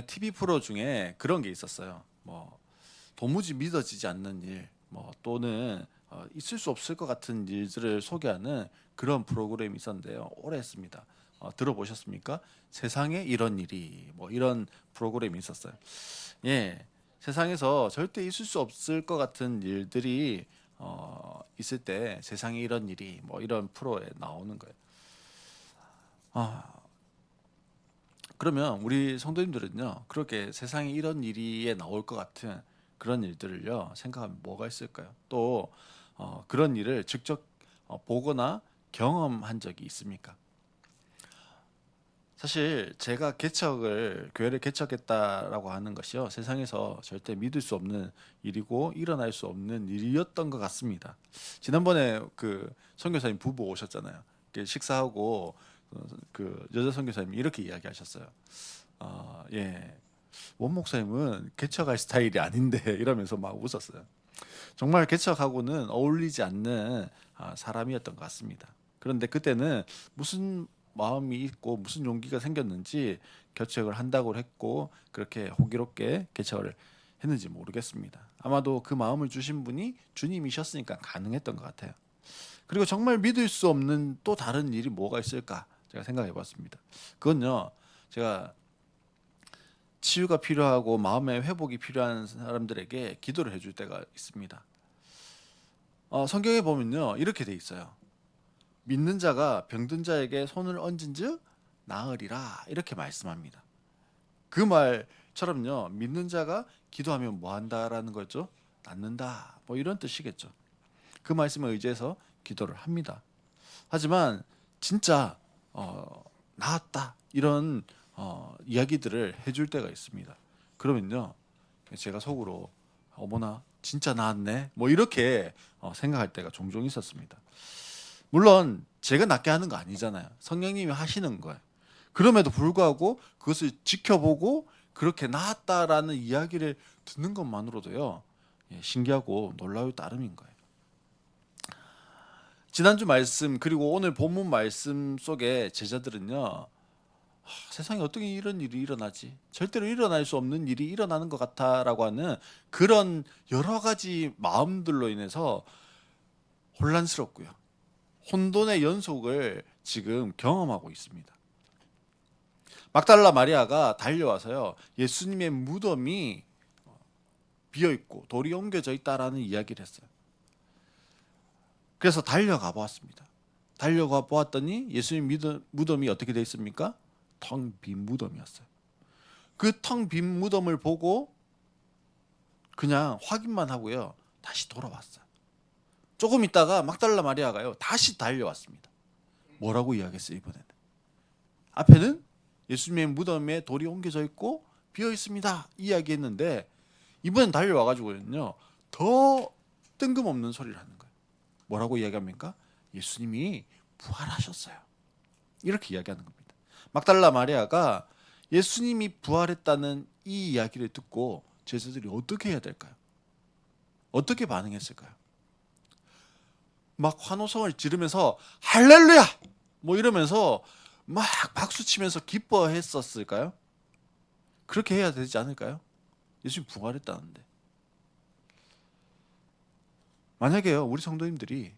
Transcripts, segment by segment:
TV 프로 중에 그런 게 있었어요. 도무지 믿어지지 않는 일, 또는 있을 수 없을 것 같은 일들을 소개하는 그런 프로그램이 있었는데요. 오래 했습니다. 들어보셨습니까? 세상에 이런 일이 이런 프로그램이 있었어요. 예, 세상에서 절대 있을 수 없을 것 같은 일들이 있을 때 세상에 이런 일이 이런 프로에 나오는 거예요. 아, 그러면 우리 성도님들은요, 그렇게 세상에 이런 일이 나올 것 같은 그런 일들을요, 생각하면 뭐가 있을까요? 또 그런 일을 직접 보거나 경험한 적이 있습니까? 사실 제가 교회를 개척했다라고 하는 것이요, 세상에서 절대 믿을 수 없는 일이고 일어날 수 없는 일이었던 것 같습니다. 지난번에 그 선교사님 부부 오셨잖아요. 이렇게 식사하고 그 여자 선교사님이 이렇게 이야기하셨어요. 예. 원 목사님은 개척할 스타일이 아닌데 이러면서 막 웃었어요. 정말 개척하고는 어울리지 않는 사람이었던 것 같습니다. 그런데 그때는 무슨 마음이 있고 무슨 용기가 생겼는지 개척을 한다고 했고 그렇게 호기롭게 개척을 했는지 모르겠습니다. 아마도 그 마음을 주신 분이 주님이셨으니까 가능했던 것 같아요. 그리고 정말 믿을 수 없는 또 다른 일이 뭐가 있을까 제가 생각해 봤습니다. 그건요, 제가 치유가 필요하고 마음의 회복이 필요한 사람들에게 기도를 해줄 때가 있습니다. 성경에 보면요, 이렇게 돼 있어요. 믿는 자가 병든 자에게 손을 얹은즉 나으리라 이렇게 말씀합니다. 그 말처럼요, 믿는 자가 기도하면 뭐 한다라는 거죠? 낫는다. 이런 뜻이겠죠. 그 말씀을 의지해서 기도를 합니다. 하지만 진짜 나았다 이런 이야기들을 해줄 때가 있습니다. 그러면요, 제가 속으로 어머나 진짜 나았네 이렇게 생각할 때가 종종 있었습니다. 물론 제가 낫게 하는 거 아니잖아요. 성령님이 하시는 거예요. 그럼에도 불구하고 그것을 지켜보고 그렇게 나았다라는 이야기를 듣는 것만으로도요, 신기하고 놀라울 따름인 거예요. 지난주 말씀 그리고 오늘 본문 말씀 속에 제자들은요, 세상에 어떻게 이런 일이 일어나지? 절대로 일어날 수 없는 일이 일어나는 것 같아라고 하는 그런 여러 가지 마음들로 인해서 혼란스럽고요. 혼돈의 연속을 지금 경험하고 있습니다. 막달라 마리아가 달려와서요, 예수님의 무덤이 비어 있고 돌이 옮겨져 있다라는 이야기를 했어요. 그래서 달려가 보았습니다. 달려가 보았더니 예수님 무덤이 어떻게 되어 있습니까? 텅 빈 무덤이었어요. 그 텅 빈 무덤을 보고 그냥 확인만 하고요, 다시 돌아왔어요. 조금 있다가 막달라 마리아가요, 다시 달려왔습니다. 뭐라고 이야기했어요, 이번에는? 앞에는 예수님의 무덤에 돌이 옮겨져 있고 비어 있습니다 이야기했는데, 이번엔 달려와가지고는요, 더 뜬금없는 소리를 하는 거예요. 뭐라고 이야기합니까? 예수님이 부활하셨어요. 이렇게 이야기하는 겁니다. 막달라 마리아가 예수님이 부활했다는 이 이야기를 듣고 제자들이 어떻게 해야 될까요? 어떻게 반응했을까요? 막 환호성을 지르면서 할렐루야 이러면서 막 박수 치면서 기뻐했었을까요? 그렇게 해야 되지 않을까요? 예수님 부활했다는데. 만약에요, 우리 성도님들이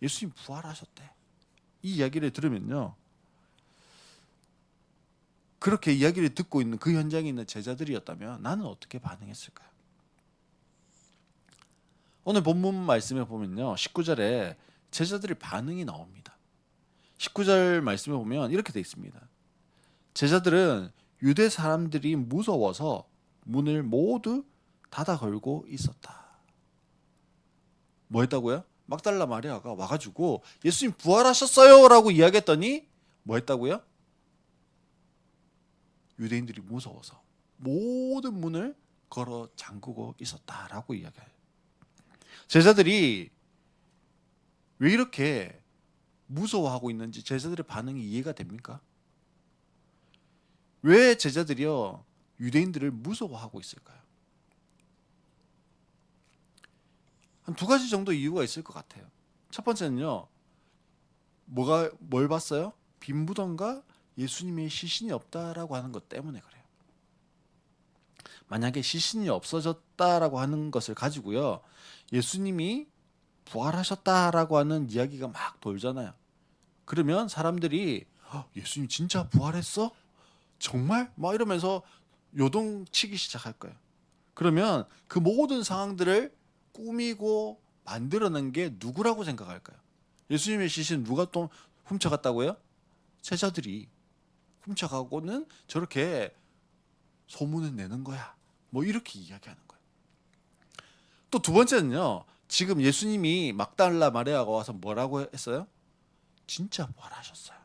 예수님 부활하셨대 이 이야기를 들으면요, 그렇게 이야기를 듣고 있는 그 현장에 있는 제자들이었다면 나는 어떻게 반응했을까요? 오늘 본문 말씀에 보면요, 19절에 제자들의 반응이 나옵니다. 19절 말씀에 보면 이렇게 돼 있습니다. 제자들은 유대 사람들이 무서워서 문을 모두 닫아 걸고 있었다. 뭐 했다고요? 막달라 마리아가 와가지고 예수님 부활하셨어요 라고 이야기했더니 뭐 했다고요? 유대인들이 무서워서 모든 문을 걸어 잠그고 있었다라고 이야기해요. 제자들이 왜 이렇게 무서워하고 있는지 제자들의 반응이 이해가 됩니까? 왜 제자들이요, 유대인들을 무서워하고 있을까요? 한 두 가지 정도 이유가 있을 것 같아요. 첫 번째는요, 뭘 봤어요? 빈 무덤과 예수님의 시신이 없다라고 하는 것 때문에 그래요. 만약에 시신이 없어졌다라고 하는 것을 가지고요, 예수님이 부활하셨다라고 하는 이야기가 막 돌잖아요. 그러면 사람들이 예수님 진짜 부활했어? 정말? 막 이러면서 요동치기 시작할 거예요. 그러면 그 모든 상황들을 꾸미고 만들어낸 게 누구라고 생각할까요? 예수님의 시신 누가 또 훔쳐갔다고요? 제자들이 훔쳐가고는 저렇게 소문을 내는 거야. 뭐 이렇게 이야기하는 거예요. 또 두 번째는요. 지금 예수님이 막달라 마리아가 와서 뭐라고 했어요? 진짜 부활하셨어요.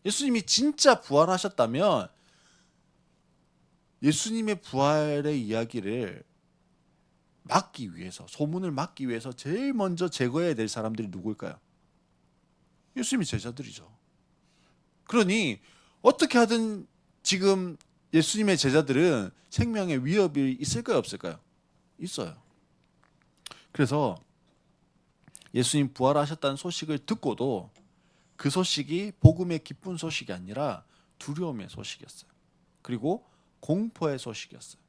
예수님이 진짜 부활하셨다면 예수님의 부활의 이야기를 막기 위해서, 소문을 막기 위해서 제일 먼저 제거해야 될 사람들이 누구일까요? 예수님의 제자들이죠. 그러니 어떻게 하든 지금 예수님의 제자들은 생명의 위협이 있을까요, 없을까요? 있어요. 그래서 예수님 부활하셨다는 소식을 듣고도 그 소식이 복음의 기쁜 소식이 아니라 두려움의 소식이었어요. 그리고 공포의 소식이었어요.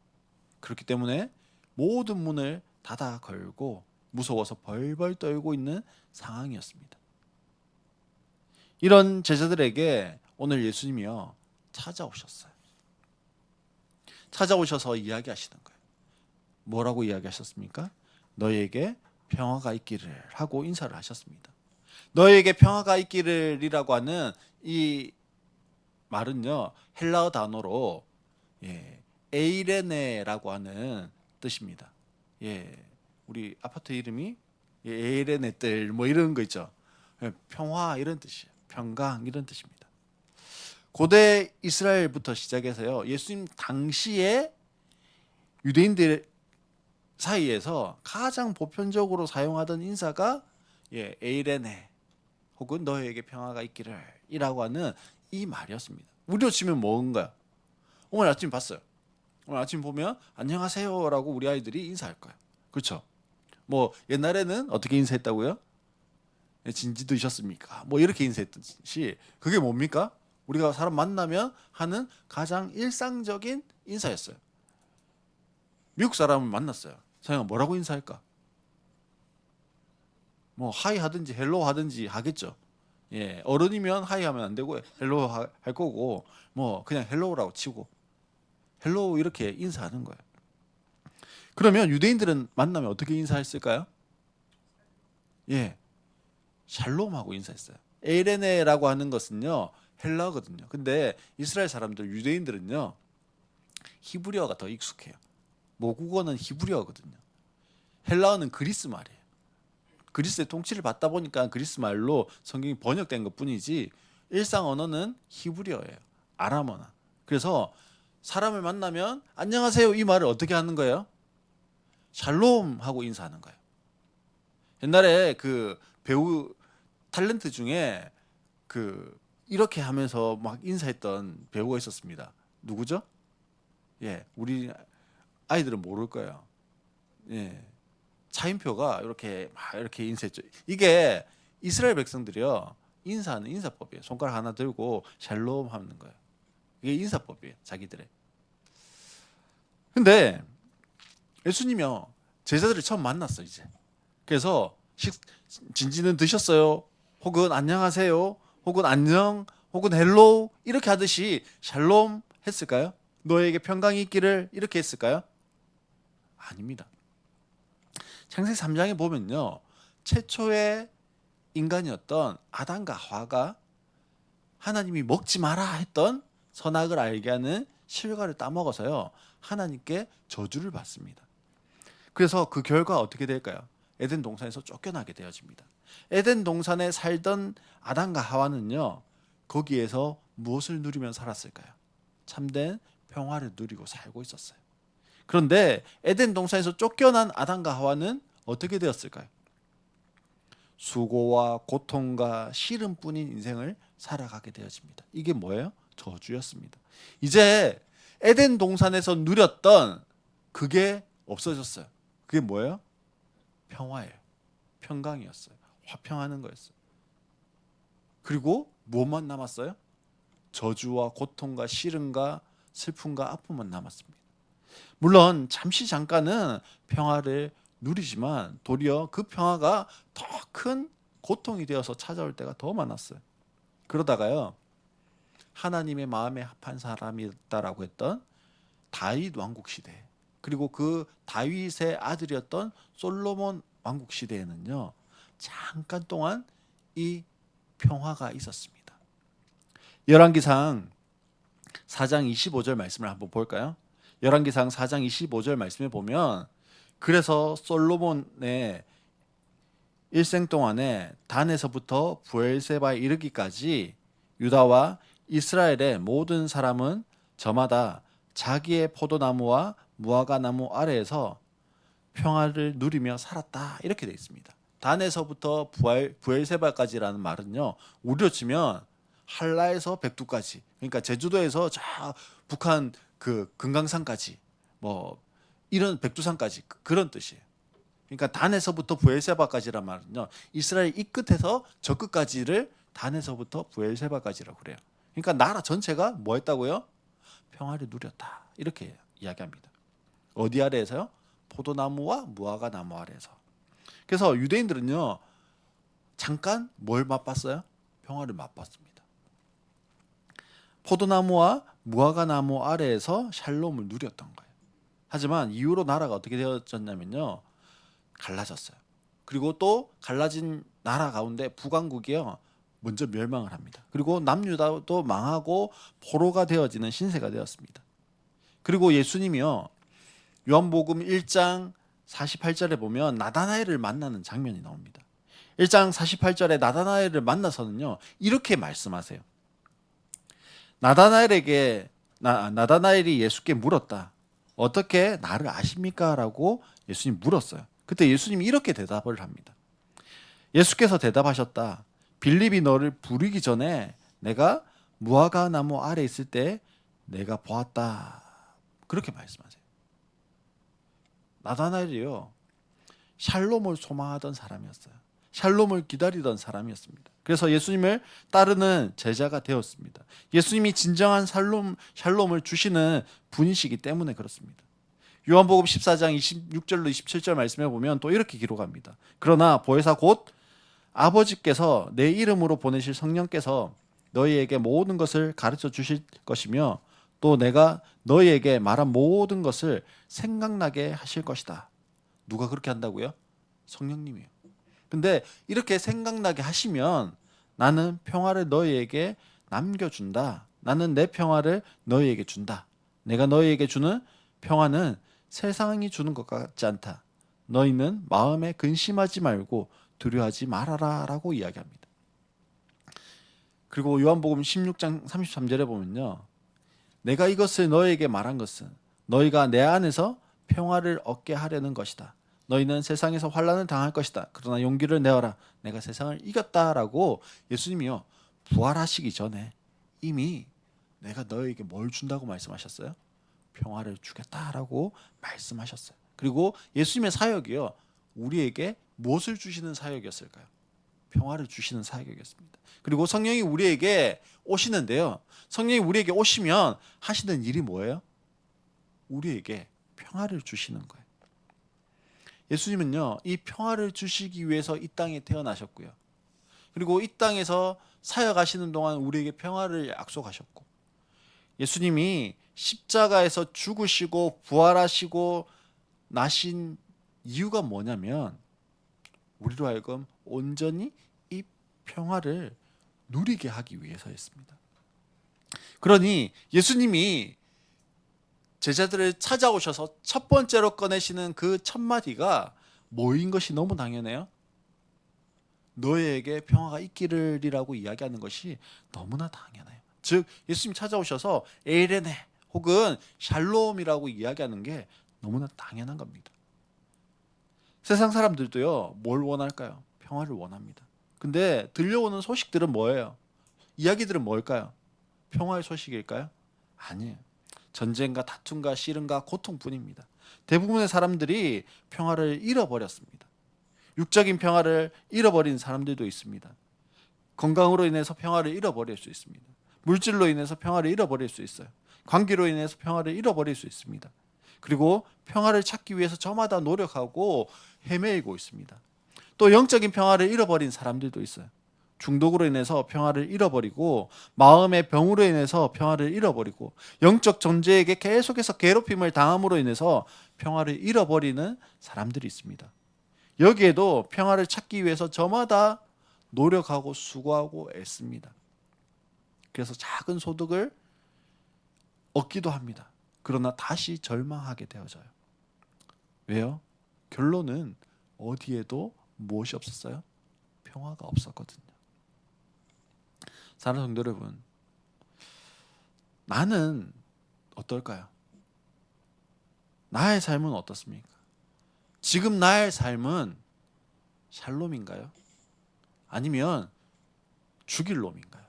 그렇기 때문에 모든 문을 닫아 걸고 무서워서 벌벌 떨고 있는 상황이었습니다. 이런 제자들에게 오늘 예수님이요 찾아오셨어요. 찾아오셔서 이야기하시는 거예요. 뭐라고 이야기하셨습니까? 너희에게 평화가 있기를 하고 인사를 하셨습니다. 너희에게 평화가 있기를이라고 하는 이 말은요 헬라어 단어로 에이레네라고 하는 뜻입니다. 우리 아파트 이름이 에이레네 뜰 뭐 이런 거 있죠. 평화 이런 뜻이에요. 평강 이런 뜻입니다. 고대 이스라엘부터 시작해서요 예수님 당시에 유대인들 사이에서 가장 보편적으로 사용하던 인사가 에이레네 혹은 너희에게 평화가 있기를 이라고 하는 이 말이었습니다. 우리로 치면 뭔가요? 오늘 아침 봤어요. 오늘 아침 보면 안녕하세요라고 우리 아이들이 인사할 거예요. 그렇죠? 뭐 옛날에는 어떻게 인사했다고요? 진지 드셨습니까? 뭐 이렇게 인사했듯이 그게 뭡니까? 우리가 사람 만나면 하는 가장 일상적인 인사였어요. 미국 사람을 만났어요. 사장님 뭐라고 인사할까? 뭐 하이 하든지 헬로 하든지 하겠죠. 어른이면 하이 하면 안 되고 헬로 할 거고 뭐 그냥 헬로우라고 치고 헬로우 이렇게 인사하는 거예요. 그러면 유대인들은 만나면 어떻게 인사했을까요? 샬롬하고 인사했어요. 에이레네라고 하는 것은요 헬라어거든요. 근데 이스라엘 사람들 유대인들은요 히브리어가 더 익숙해요. 모국어는 히브리어거든요. 헬라어는 그리스 말이에요. 그리스의 통치를 받다 보니까 그리스 말로 성경이 번역된 것뿐이지 일상 언어는 히브리어예요. 아람어나. 그래서 사람을 만나면 안녕하세요 이 말을 어떻게 하는 거예요? 샬롬 하고 인사하는 거예요. 옛날에 그 배우 탤런트 중에 그 이렇게 하면서 막 인사했던 배우가 있었습니다. 누구죠? 우리 아이들은 모를 거예요. 차인표가 이렇게 막 이렇게 인사했죠. 이게 이스라엘 백성들이요 인사하는 인사법이에요. 손가락 하나 들고 샬롬 하는 거예요. 이게 인사법이에요. 자기들의. 근데 예수님이요 제자들을 처음 만났어 이제. 그래서 진지는 드셨어요? 혹은 안녕하세요? 혹은 안녕? 혹은 헬로? 이렇게 하듯이 샬롬 했을까요? 너에게 평강이 있기를 이렇게 했을까요? 아닙니다. 창세기 3장에 보면요. 최초의 인간이었던 아담과 하와가 하나님이 먹지 마라 했던 선악을 알게 하는 실과를 따먹어서요. 하나님께 저주를 받습니다. 그래서 그 결과 어떻게 될까요? 에덴 동산에서 쫓겨나게 되어집니다. 에덴 동산에 살던 아담과 하와는요. 거기에서 무엇을 누리며 살았을까요? 참된 평화를 누리고 살고 있었어요. 그런데 에덴 동산에서 쫓겨난 아담과 하와는 어떻게 되었을까요? 수고와 고통과 시름뿐인 인생을 살아가게 되어집니다. 이게 뭐예요? 저주였습니다. 이제 에덴 동산에서 누렸던 그게 없어졌어요. 그게 뭐예요? 평화예요. 평강이었어요. 화평하는 거였어요. 그리고 무엇만 남았어요? 저주와 고통과 시름과 슬픔과 아픔만 남았습니다. 물론 잠시 잠깐은 평화를 누리지만 도리어 그 평화가 더 큰 고통이 되어서 찾아올 때가 더 많았어요. 그러다가요, 하나님의 마음에 합한 사람이다라고 했던 다윗 왕국 시대, 그리고 그 다윗의 아들이었던 솔로몬 왕국 시대에는요, 잠깐 동안 이 평화가 있었습니다. 열왕기상 4장 25절 말씀을 한번 볼까요? 열왕기상 4장 25절 말씀에 보면, 그래서 솔로몬의 일생 동안에 단에서부터 브엘세바에 이르기까지 유다와 이스라엘의 모든 사람은 저마다 자기의 포도나무와 무화과나무 아래에서 평화를 누리며 살았다, 이렇게 되어 있습니다. 단에서부터 브엘세바까지라는 말은요, 우리로 치면 한라에서 백두까지, 그러니까 제주도에서 저 북한 그 금강산까지, 뭐 이런 백두산까지, 그런 뜻이에요. 그러니까 단에서부터 브엘세바까지란 말은요, 이스라엘 이 끝에서 저 끝까지를 단에서부터 브엘세바까지라고 그래요. 그러니까 나라 전체가 뭐 했다고요? 평화를 누렸다, 이렇게 이야기합니다. 어디 아래에서요? 포도나무와 무화과나무 아래에서. 그래서 유대인들은요, 잠깐 뭘 맛봤어요? 평화를 맛봤습니다. 포도나무와 무화과나무 아래에서 샬롬을 누렸던 거예요. 하지만 이후로 나라가 어떻게 되어졌냐면요, 갈라졌어요. 그리고 또 갈라진 나라 가운데 북왕국이요, 먼저 멸망을 합니다. 그리고 남유다도 망하고 포로가 되어지는 신세가 되었습니다. 그리고 예수님이요, 요한복음 1장 48절에 보면 나다나엘을 만나는 장면이 나옵니다. 1장 48절에 나다나엘을 만나서는요, 이렇게 말씀하세요. 나다나엘이 예수께 물었다. 어떻게 나를 아십니까? 라고 예수님 물었어요. 그때 예수님이 이렇게 대답을 합니다. 예수께서 대답하셨다. 빌립이 너를 부르기 전에 내가 무화과 나무 아래 있을 때 내가 보았다. 그렇게 말씀하세요. 나다나엘이요, 샬롬을 소망하던 사람이었어요. 샬롬을 기다리던 사람이었습니다. 그래서 예수님을 따르는 제자가 되었습니다. 예수님이 진정한 샬롬을 주시는 분이시기 때문에 그렇습니다. 요한복음 14장 26절로 27절 말씀해 보면 또 이렇게 기록합니다. 그러나 보혜사 곧 아버지께서 내 이름으로 보내실 성령께서 너희에게 모든 것을 가르쳐 주실 것이며 또 내가 너희에게 말한 모든 것을 생각나게 하실 것이다. 누가 그렇게 한다고요? 성령님이요. 근데 이렇게 생각나게 하시면 나는 평화를 너희에게 남겨준다. 나는 내 평화를 너희에게 준다. 내가 너희에게 주는 평화는 세상이 주는 것 같지 않다. 너희는 마음에 근심하지 말고 두려워하지 말아라 라고 이야기합니다. 그리고 요한복음 16장 33절에 보면요, 내가 이것을 너희에게 말한 것은 너희가 내 안에서 평화를 얻게 하려는 것이다. 너희는 세상에서 환난을 당할 것이다. 그러나 용기를 내어라. 내가 세상을 이겼다라고 예수님이요, 부활하시기 전에 이미 내가 너희에게 뭘 준다고 말씀하셨어요? 평화를 주겠다라고 말씀하셨어요. 그리고 예수님의 사역이요, 우리에게 무엇을 주시는 사역이었을까요? 평화를 주시는 사역이었습니다. 그리고 성령이 우리에게 오시는데요, 성령이 우리에게 오시면 하시는 일이 뭐예요? 우리에게 평화를 주시는 거예요. 예수님은요, 이 평화를 주시기 위해서 이 땅에 태어나셨고요. 그리고 이 땅에서 사역하시는 동안 우리에게 평화를 약속하셨고, 예수님이 십자가에서 죽으시고 부활하시고 나신 이유가 뭐냐면 우리로 하여금 온전히 이 평화를 누리게 하기 위해서였습니다. 그러니 예수님이 제자들을 찾아오셔서 첫 번째로 꺼내시는 그 첫 마디가 뭐인 것이 너무 당연해요. 너희에게 평화가 있기를이라고 이야기하는 것이 너무나 당연해요. 즉 예수님이 찾아오셔서 에이레네 혹은 샬롬이라고 이야기하는 게 너무나 당연한 겁니다. 세상 사람들도요, 뭘 원할까요? 평화를 원합니다. 근데 들려오는 소식들은 뭐예요? 이야기들은 뭘까요? 평화의 소식일까요? 아니에요. 전쟁과 다툼과 씨름과 고통뿐입니다. 대부분의 사람들이 평화를 잃어버렸습니다. 육적인 평화를 잃어버린 사람들도 있습니다. 건강으로 인해서 평화를 잃어버릴 수 있습니다. 물질로 인해서 평화를 잃어버릴 수 있어요. 관계로 인해서 평화를 잃어버릴 수 있습니다. 그리고 평화를 찾기 위해서 저마다 노력하고 헤매이고 있습니다. 또 영적인 평화를 잃어버린 사람들도 있어요. 중독으로 인해서 평화를 잃어버리고 마음의 병으로 인해서 평화를 잃어버리고 영적 존재에게 계속해서 괴롭힘을 당함으로 인해서 평화를 잃어버리는 사람들이 있습니다. 여기에도 평화를 찾기 위해서 저마다 노력하고 수고하고 애씁니다. 그래서 작은 소득을 얻기도 합니다. 그러나 다시 절망하게 되어져요. 왜요? 결론은 어디에도 무엇이 없었어요? 평화가 없었거든요. 사랑하는 성도 여러분, 나는 어떨까요? 나의 삶은 어떻습니까? 지금 나의 삶은 샬롬인가요? 아니면 죽일 놈인가요?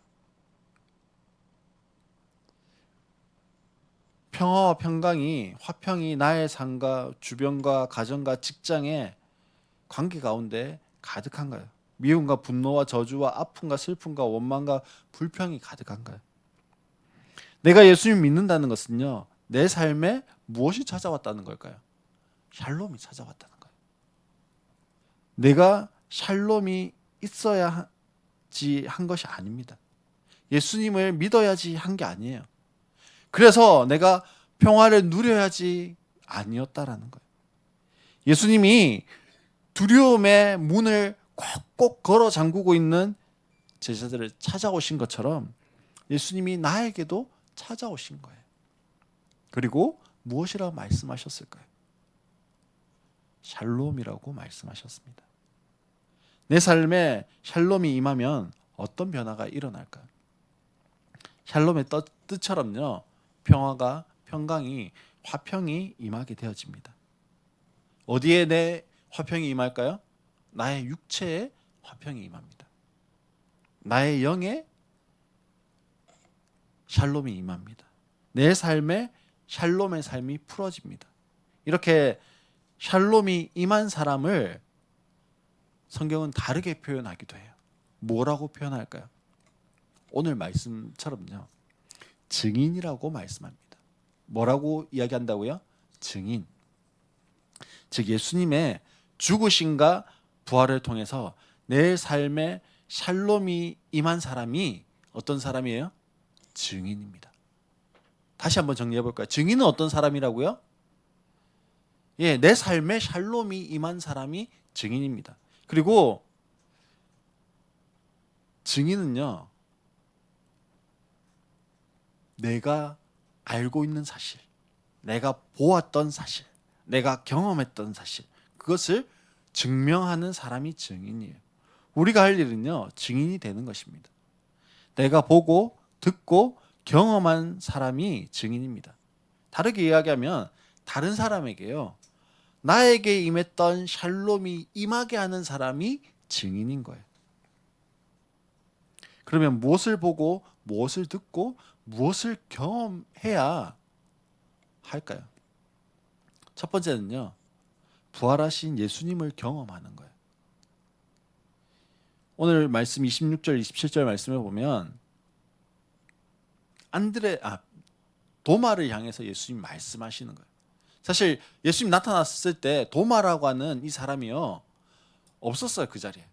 평화와 평강이 화평이 나의 삶과 주변과 가정과 직장의 관계 가운데 가득한가요? 미움과 분노와 저주와 아픔과 슬픔과 원망과 불평이 가득한가요? 내가 예수님 믿는다는 것은요, 내 삶에 무엇이 찾아왔다는 걸까요? 샬롬이 찾아왔다는 거예요. 내가 샬롬이 있어야지 한 것이 아닙니다. 예수님을 믿어야지 한 게 아니에요. 그래서 내가 평화를 누려야지 아니었다라는 거예요. 예수님이 두려움의 문을 꼭꼭 걸어 잠그고 있는 제자들을 찾아오신 것처럼 예수님이 나에게도 찾아오신 거예요. 그리고 무엇이라고 말씀하셨을까요? 샬롬이라고 말씀하셨습니다. 내 삶에 샬롬이 임하면 어떤 변화가 일어날까요? 샬롬의 뜻처럼요, 평화가 평강이 화평이 임하게 되어집니다. 어디에 내 화평이 임할까요? 나의 육체에 화평이 임합니다. 나의 영에 샬롬이 임합니다. 내 삶에 샬롬의 삶이 풀어집니다. 이렇게 샬롬이 임한 사람을 성경은 다르게 표현하기도 해요. 뭐라고 표현할까요? 오늘 말씀처럼요, 증인이라고 말씀합니다. 뭐라고 이야기한다고요? 증인. 즉 예수님의 죽으심과 부활을 통해서 내 삶에 샬롬이 임한 사람이 어떤 사람이에요? 증인입니다. 다시 한번 정리해 볼까요? 증인은 어떤 사람이라고요? 예, 내 삶에 샬롬이 임한 사람이 증인입니다. 그리고 증인은요, 내가 알고 있는 사실, 내가 보았던 사실, 내가 경험했던 사실, 그것을 증명하는 사람이 증인이에요. 우리가 할 일은요, 증인이 되는 것입니다. 내가 보고 듣고 경험한 사람이 증인입니다. 다르게 이야기하면 다른 사람에게요, 나에게 임했던 샬롬이 임하게 하는 사람이 증인인 거예요. 그러면 무엇을 보고 무엇을 듣고 무엇을 경험해야 할까요? 첫 번째는요, 부활하신 예수님을 경험하는 거예요. 오늘 말씀 26절 27절 말씀을 보면 도마를 향해서 예수님 말씀하시는 거예요. 사실 예수님 나타났을 때 도마라고 하는 이 사람이요, 없었어요. 그 자리에.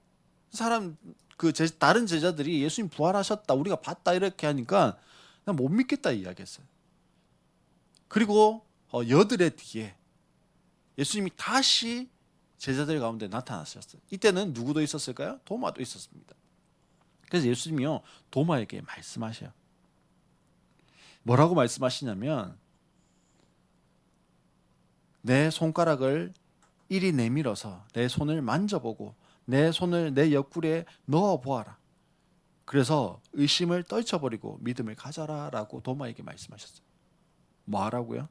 다른 제자들이 예수님 부활하셨다, 우리가 봤다 이렇게 하니까 난 못 믿겠다 이야기했어요. 그리고 여드레 뒤에 예수님이 다시 제자들 가운데 나타나셨어요. 이때는 누구도 있었을까요? 도마도 있었습니다. 그래서 예수님이요, 도마에게 말씀하셔요. 뭐라고 말씀하시냐면, 내 손가락을 이리 내밀어서 내 손을 만져보고 내 손을 내 옆구리에 넣어보아라. 그래서 의심을 떨쳐버리고 믿음을 가져라 라고 도마에게 말씀하셨어요. 뭐 하라고요?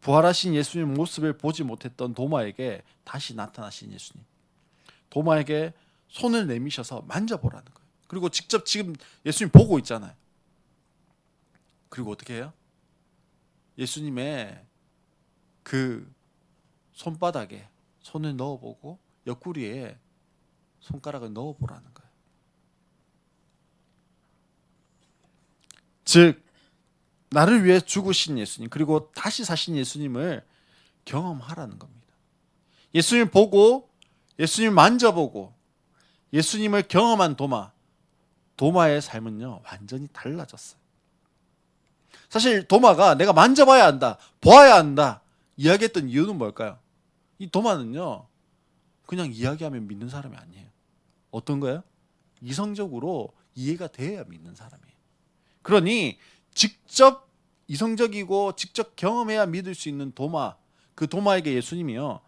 부활하신 예수님 모습을 보지 못했던 도마에게 다시 나타나신 예수님, 도마에게 손을 내미셔서 만져보라는 거예요. 그리고 직접 지금 예수님 보고 있잖아요. 그리고 어떻게 해요? 예수님의 그 손바닥에 손을 넣어보고 옆구리에 손가락을 넣어보라는 거예요. 즉 나를 위해 죽으신 예수님, 그리고 다시 사신 예수님을 경험하라는 겁니다. 예수님 보고, 예수님 만져보고, 예수님을 경험한 도마의 삶은요, 완전히 달라졌어요. 사실 도마가 내가 만져봐야 한다, 보아야 한다 이야기했던 이유는 뭘까요? 이 도마는요, 그냥 이야기하면 믿는 사람이 아니에요. 어떤 거예요? 이성적으로 이해가 돼야 믿는 사람이에요. 그러니 직접 이성적이고 직접 경험해야 믿을 수 있는 그 도마에게 예수님이요,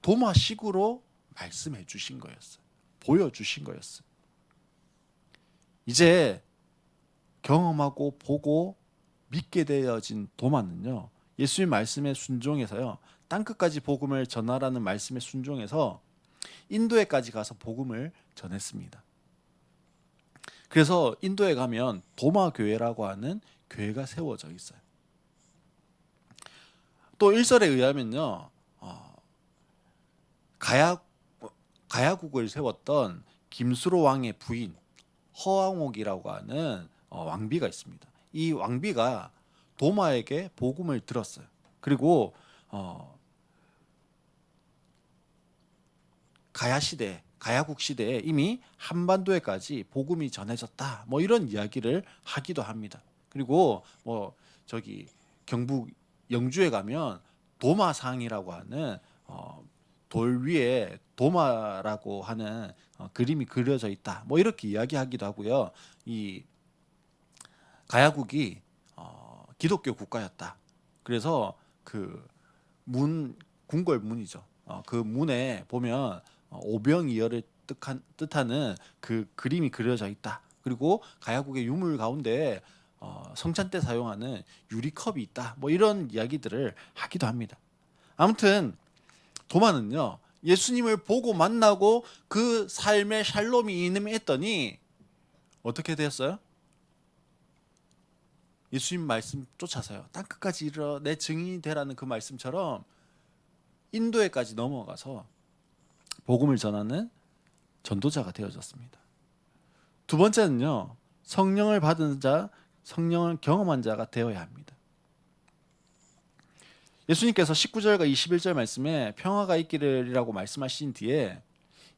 도마식으로 말씀해 주신 거였어요. 보여주신 거였어요. 이제 경험하고 보고 믿게 되어진 도마는요, 예수님 말씀에 순종해서요, 땅끝까지 복음을 전하라는 말씀에 순종해서 인도에까지 가서 복음을 전했습니다. 그래서 인도에 가면 도마 교회라고 하는 교회가 세워져 있어요. 또 일설에 의하면요, 가야국을 세웠던 김수로 왕의 부인 허왕옥이라고 하는 왕비가 있습니다. 이 왕비가 도마에게 복음을 들었어요. 그리고 가야국 시대에 이미 한반도에까지 복음이 전해졌다, 뭐 이런 이야기를 하기도 합니다. 그리고 뭐 저기 경북 영주에 가면 도마상이라고 하는 돌 위에 도마라고 하는 그림이 그려져 있다, 뭐 이렇게 이야기하기도 하고요. 이 가야국이 기독교 국가였다. 그래서 그 궁궐문이죠. 그 문에 보면 오병이어를 뜻하는 그 그림이 그려져 있다. 그리고 가야국의 유물 가운데 성찬 때 사용하는 유리컵이 있다, 뭐 이런 이야기들을 하기도 합니다. 아무튼 도마는요, 예수님을 보고 만나고 그 삶의 샬롬이 임했더니 어떻게 되었어요? 예수님 말씀 쫓아서요, 땅끝까지 이르러 내 증인이 되라는 그 말씀처럼 인도에까지 넘어가서 복음을 전하는 전도자가 되어졌습니다. 두 번째는요, 성령을 받은 자, 성령을 경험한 자가 되어야 합니다. 예수님께서 19절과 21절 말씀에 평화가 있기를이라고 말씀하신 뒤에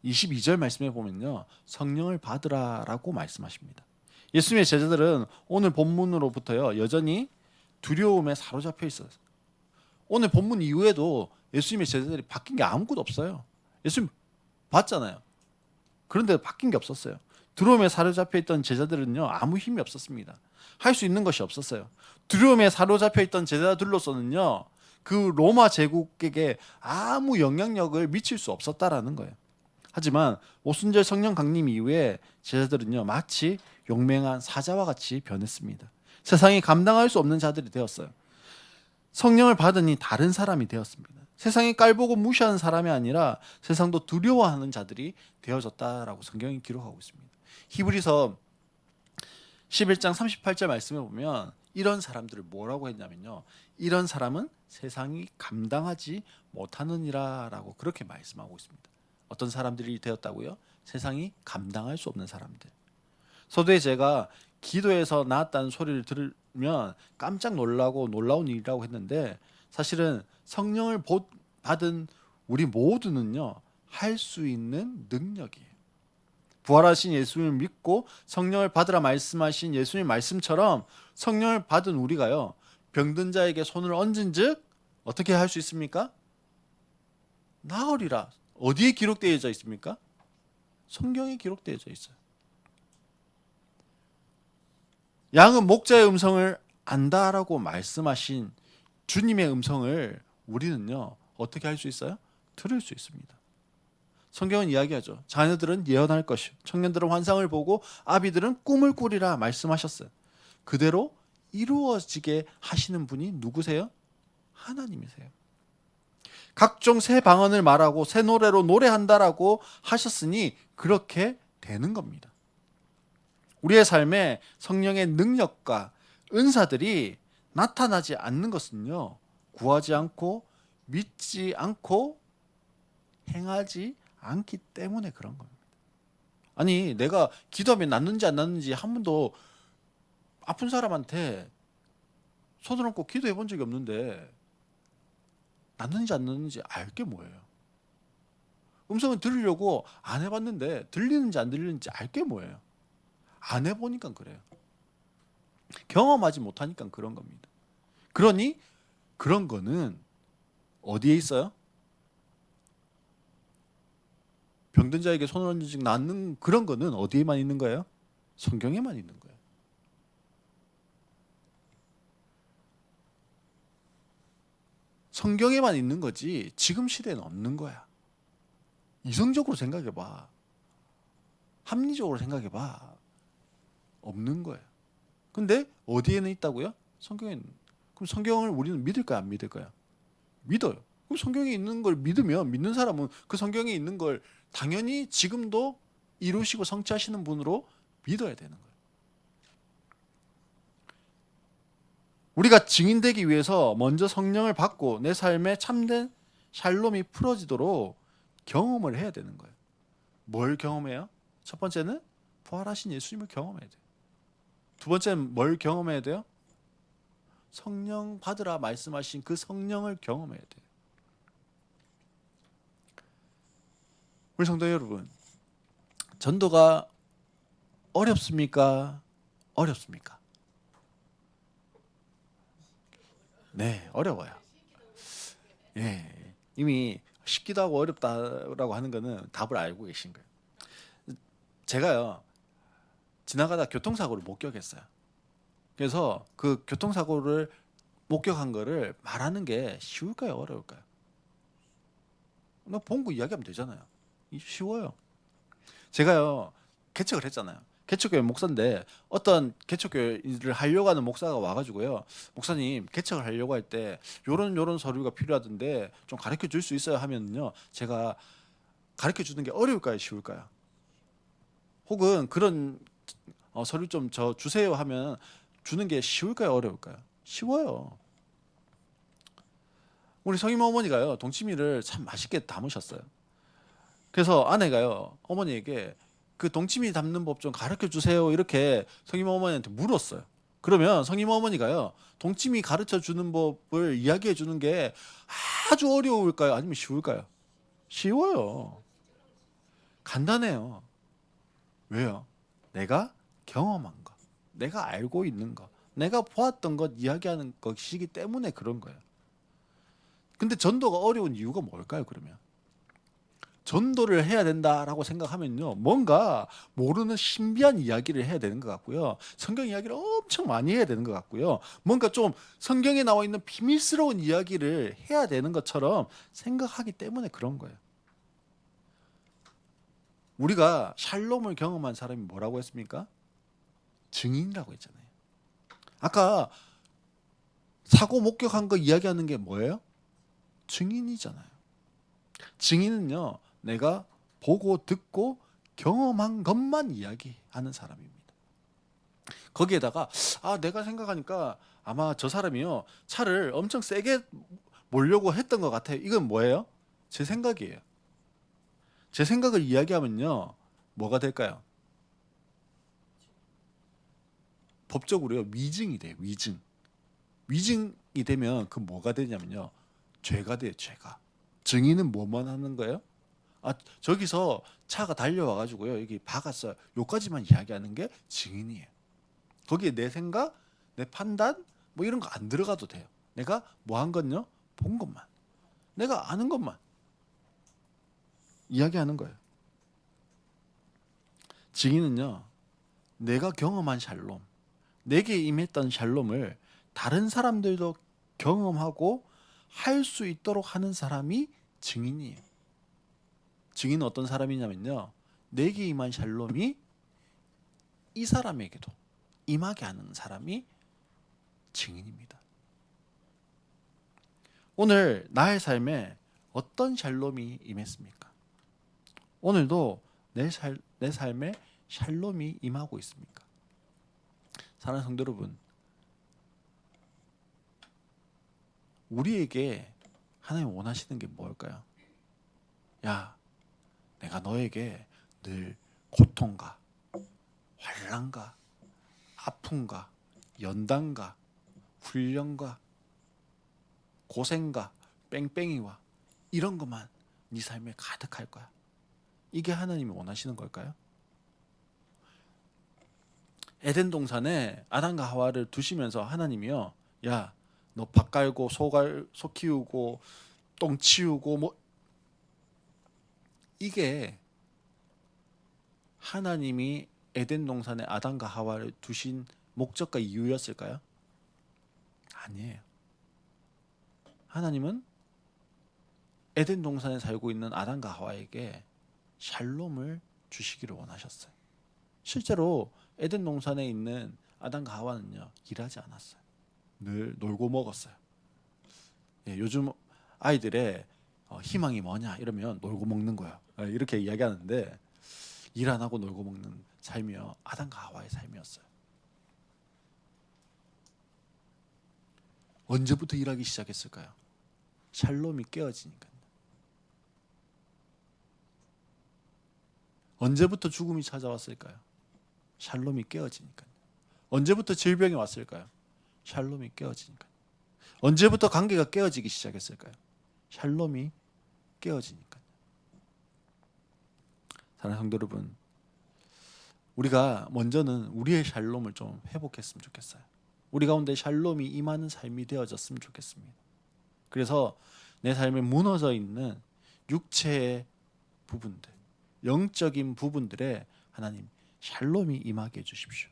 22절 말씀에 보면요, 성령을 받으라라고 말씀하십니다. 예수님의 제자들은 오늘 본문으로부터요, 여전히 두려움에 사로잡혀 있어요. 오늘 본문 이후에도 예수님의 제자들이 바뀐 게 아무것도 없어요. 예수님 봤잖아요. 그런데 바뀐 게 없었어요. 두려움에 사로잡혀 있던 제자들은요, 아무 힘이 없었습니다. 할 수 있는 것이 없었어요. 두려움에 사로잡혀 있던 제자들로서는요, 그 로마 제국에게 아무 영향력을 미칠 수 없었다라는 거예요. 하지만 오순절 성령 강림 이후에 제자들은요, 마치 용맹한 사자와 같이 변했습니다. 세상이 감당할 수 없는 자들이 되었어요. 성령을 받으니 다른 사람이 되었습니다. 세상이 깔보고 무시하는 사람이 아니라 세상도 두려워하는 자들이 되어졌다라고 성경이 기록하고 있습니다. 히브리서 11장 38절 말씀에 보면 이런 사람들을 뭐라고 했냐면요, 이런 사람은 세상이 감당하지 못하느니라라고 그렇게 말씀하고 있습니다. 어떤 사람들이 되었다고요? 세상이 감당할 수 없는 사람들. 서두에 제가 기도에서 나았다는 소리를 들으면 깜짝 놀라고 놀라운 일이라고 했는데, 사실은 성령을 받은 우리 모두는요, 할 수 있는 능력이에요. 부활하신 예수님을 믿고 성령을 받으라 말씀하신 예수님 말씀처럼 성령을 받은 우리가요, 병든 자에게 손을 얹은즉 어떻게 할 수 있습니까? 나으리라. 어디에 기록되어져 있습니까? 성경에 기록되어져 있어요. 양은 목자의 음성을 안다라고 말씀하신 주님의 음성을 우리는요, 어떻게 할 수 있어요? 들을 수 있습니다. 성경은 이야기하죠. 자녀들은 예언할 것이요, 청년들은 환상을 보고 아비들은 꿈을 꾸리라 말씀하셨어요. 그대로 이루어지게 하시는 분이 누구세요? 하나님이세요. 각종 새 방언을 말하고 새 노래로 노래한다라고 하셨으니 그렇게 되는 겁니다. 우리의 삶에 성령의 능력과 은사들이 나타나지 않는 것은요, 구하지 않고 믿지 않고 행하지 않기 때문에 그런 겁니다. 아니, 내가 기도하면 낫는지 안 낫는지 한 번도 아픈 사람한테 손을 얹고 기도해 본 적이 없는데 낫는지 안 낫는지 알 게 뭐예요? 음성을 들으려고 안 해봤는데 들리는지 안 들리는지 알 게 뭐예요? 안 해보니까 그래요. 경험하지 못하니까 그런 겁니다. 그러니 그런 거는 어디에 있어요? 병든 자에게 손을 얹지 낫는 그런 거는 어디에만 있는 거예요? 성경에만 있는 거예요. 성경에만 있는 거지 지금 시대에는 없는 거야. 이성적으로 생각해봐. 합리적으로 생각해봐. 없는 거예요. 근데 어디에는 있다고요? 성경에는. 그럼 성경을 우리는 믿을까요? 안 믿을까요? 믿어요. 그럼 성경에 있는 걸 믿으면 믿는 사람은 그 성경에 있는 걸 당연히 지금도 이루시고 성취하시는 분으로 믿어야 되는 거예요. 우리가 증인되기 위해서 먼저 성령을 받고 내 삶에 참된 샬롬이 풀어지도록 경험을 해야 되는 거예요. 뭘 경험해요? 첫 번째는 부활하신 예수님을 경험해야 돼요. 두 번째는 뭘 경험해야 돼요? 성령 받으라 말씀하신 그 성령을 경험해야 돼요. 우리 성도 여러분, 전도가 어렵습니까? 어렵습니까? 네, 어려워요. 예, 이미 쉽기도 하고 어렵다라고 하는 거는 답을 알고 계신 거예요. 제가요, 지나가다 교통사고를 목격했어요. 그래서 그 교통사고를 목격한 거를 말하는 게 쉬울까요? 어려울까요? 나 본 거 이야기하면 되잖아요. 쉬워요. 제가요, 개척을 했잖아요. 개척교회 목사인데 어떤 개척교회 일을 하려고 하는 목사가 와가지고요, 목사님 개척을 하려고 할 때 요런 서류가 필요하던데 좀 가르쳐 줄 수 있어요 하면요, 제가 가르쳐 주는 게 어려울까요, 쉬울까요? 혹은 그런 서류 좀 저 주세요 하면 주는 게 쉬울까요, 어려울까요? 쉬워요. 우리 성임 어머니가요, 동치미를 참 맛있게 담으셨어요. 그래서 아내가요, 어머니에게 그 동치미 담는 법 좀 가르쳐 주세요 이렇게 성임 어머니한테 물었어요. 그러면 성임 어머니가요, 동치미 가르쳐 주는 법을 이야기해 주는 게 아주 어려울까요, 아니면 쉬울까요? 쉬워요. 간단해요. 왜요? 내가 경험한 거, 내가 알고 있는 거, 내가 보았던 것 이야기하는 것이기 때문에 그런 거예요. 근데 전도가 어려운 이유가 뭘까요, 그러면? 전도를 해야 된다라고 생각하면요, 뭔가 모르는 신비한 이야기를 해야 되는 것 같고요, 성경 이야기를 엄청 많이 해야 되는 것 같고요, 뭔가 좀 성경에 나와 있는 비밀스러운 이야기를 해야 되는 것처럼 생각하기 때문에 그런 거예요. 우리가 샬롬을 경험한 사람이 뭐라고 했습니까? 증인이라고 했잖아요. 아까 사고 목격한 거 이야기하는 게 뭐예요? 증인이잖아요. 증인은요, 내가 보고 듣고 경험한 것만 이야기하는 사람입니다. 거기에다가 내가 생각하니까 아마 저 사람이요, 차를 엄청 세게 몰려고 했던 것 같아요. 이건 뭐예요? 제 생각이에요. 제 생각을 이야기하면요, 뭐가 될까요? 법적으로요, 위증이 돼요. 위증. 위증이 되면 그 뭐가 되냐면요, 죄가 돼요. 죄가. 증인은 뭐만 하는 거예요? 저기서 차가 달려와 가지고요, 여기 박았어요, 요까지만 이야기하는 게 증인이에요. 거기에 내 생각, 내 판단 뭐 이런 거 안 들어가도 돼요. 내가 뭐 한 건요? 본 것만, 내가 아는 것만 이야기하는 거예요. 증인은요, 내가 경험한 샬롬, 내게 임했던 샬롬을 다른 사람들도 경험하고 할 수 있도록 하는 사람이 증인이에요. 증인은 어떤 사람이냐면요, 내게 임한 샬롬이 이 사람에게도 임하게 하는 사람이 증인입니다. 오늘 나의 삶에 어떤 샬롬이 임했습니까? 오늘도 내 삶에 샬롬이 임하고 있습니까? 사랑하는 성도 여러분, 우리에게 하나님 원하시는 게 뭘까요? 야, 내가 너에게 늘 고통과 환난과 아픔과 연단과 훈련과 고생과 뺑뺑이와 이런 것만 네 삶에 가득할 거야. 이게 하나님이 원하시는 걸까요? 에덴 동산에 아담과 하와를 두시면서 하나님이요, 야, 너 밥 갈고 소 키우고 똥 치우고 뭐 이게 하나님이 에덴 동산에 아담과 하와를 두신 목적과 이유였을까요? 아니에요. 하나님은 에덴 동산에 살고 있는 아담과 하와에게 샬롬을 주시기를 원하셨어요. 실제로 에덴 동산에 있는 아담과 하와는요, 일하지 않았어요. 늘 놀고 먹었어요. 예, 요즘 아이들의 희망이 뭐냐 이러면 놀고 먹는 거예요. 이렇게 이야기하는데 일 안 하고 놀고 먹는 삶이요, 아담과 하와의 삶이었어요. 언제부터 일하기 시작했을까요? 샬롬이 깨어지니까요. 언제부터 죽음이 찾아왔을까요? 샬롬이 깨어지니까요. 언제부터 질병이 왔을까요? 샬롬이 깨어지니까요. 언제부터 관계가 깨어지기 시작했을까요? 샬롬이 깨어지니까요. 사랑하는 성도 여러분, 우리가 먼저는 우리의 샬롬을 좀 회복했으면 좋겠어요. 우리 가운데 샬롬이 임하는 삶이 되어졌으면 좋겠습니다. 그래서 내 삶에 무너져 있는 육체의 부분들, 영적인 부분들에 하나님 샬롬이 임하게 해주십시오.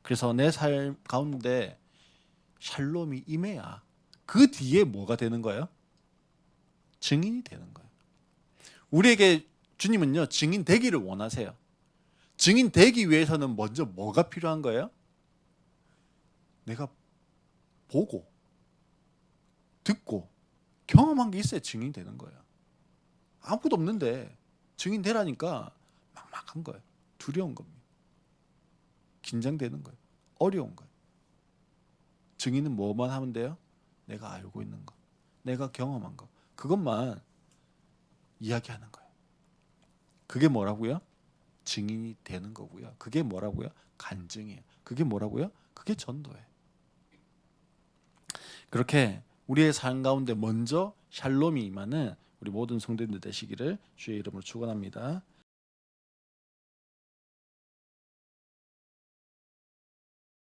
그래서 내 삶 가운데 샬롬이 임해야 그 뒤에 뭐가 되는 거예요? 증인이 되는 거예요. 우리에게 주님은요, 증인 되기를 원하세요. 증인 되기 위해서는 먼저 뭐가 필요한 거예요? 내가 보고 듣고 경험한 게 있어야 증인 되는 거예요. 아무것도 없는데 증인 되라니까 막막한 거예요. 두려운 겁니다. 긴장되는 거예요. 어려운 거예요. 증인은 뭐만 하면 돼요? 내가 알고 있는 거, 내가 경험한 거, 그것만 이야기하는 거예요. 그게 뭐라고요? 증인이 되는 거고요. 그게 뭐라고요? 간증이에요. 그게 뭐라고요? 그게 전도예요. 그렇게 우리의 삶 가운데 먼저 샬롬이 임하는 우리 모든 성도님들 되시기를 주의 이름으로 축원합니다.